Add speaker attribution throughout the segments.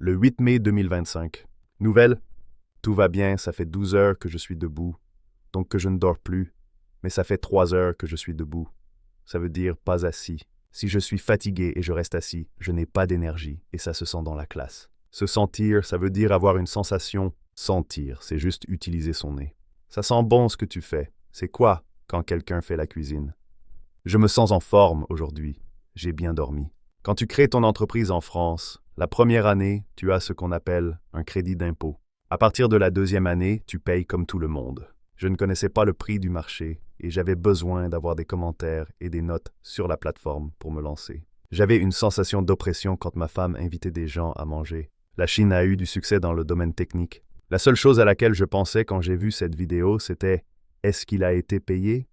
Speaker 1: Le 8 mai 2025. Nouvelle? Tout va bien, ça fait 12 heures que je suis debout, donc que je ne dors plus, mais ça fait 3 heures que je suis debout. Ça veut dire pas assis. Si je suis fatigué et je reste assis, je n'ai pas d'énergie, et ça se sent dans la classe. Se sentir, ça veut dire avoir une sensation. Sentir, c'est juste utiliser son nez. Ça sent bon ce que tu fais. C'est quoi quand quelqu'un fait la cuisine? Je me sens en forme aujourd'hui. J'ai bien dormi. Quand tu crées ton entreprise en France, la première année, tu as ce qu'on appelle un crédit d'impôt. À partir de la deuxième année, tu payes comme tout le monde. Je ne connaissais pas le prix du marché et j'avais besoin d'avoir des commentaires et des notes sur la plateforme pour me lancer. J'avais une sensation d'oppression quand ma femme invitait des gens à manger. La Chine a eu du succès dans le domaine technique. La seule chose à laquelle je pensais quand j'ai vu cette vidéo, c'était « Est-ce qu'il a été payé ?»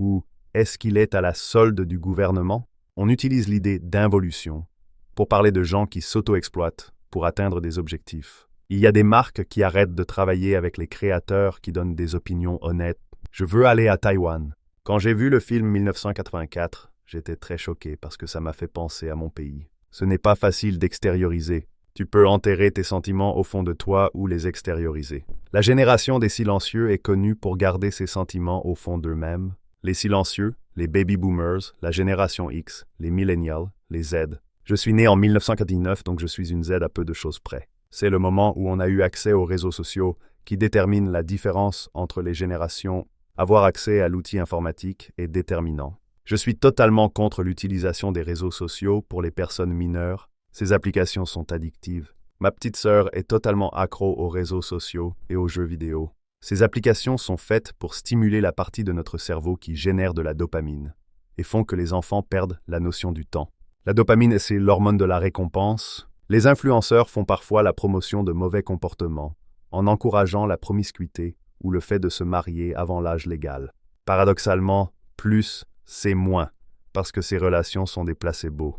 Speaker 1: ou « Est-ce qu'il est à la solde du gouvernement ?» On utilise l'idée d'involution pour parler de gens qui s'auto-exploitent pour atteindre des objectifs. Il y a des marques qui arrêtent de travailler avec les créateurs qui donnent des opinions honnêtes. Je veux aller à Taïwan. Quand j'ai vu le film 1984, j'étais très choqué parce que ça m'a fait penser à mon pays. Ce n'est pas facile d'extérioriser. Tu peux enterrer tes sentiments au fond de toi ou les extérioriser. La génération des silencieux est connue pour garder ses sentiments au fond d'eux-mêmes. Les silencieux, les baby boomers, la génération X, les millennials, les Z. Je suis né en 1999, donc je suis une Z à peu de choses près. C'est le moment où on a eu accès aux réseaux sociaux qui détermine la différence entre les générations. Avoir accès à l'outil informatique est déterminant. Je suis totalement contre l'utilisation des réseaux sociaux pour les personnes mineures. Ces applications sont addictives. Ma petite sœur est totalement accro aux réseaux sociaux et aux jeux vidéo. Ces applications sont faites pour stimuler la partie de notre cerveau qui génère de la dopamine et font que les enfants perdent la notion du temps. La dopamine, c'est l'hormone de la récompense. Les influenceurs font parfois la promotion de mauvais comportements en encourageant la promiscuité ou le fait de se marier avant l'âge légal. Paradoxalement, plus, c'est moins, parce que ces relations sont des placebos.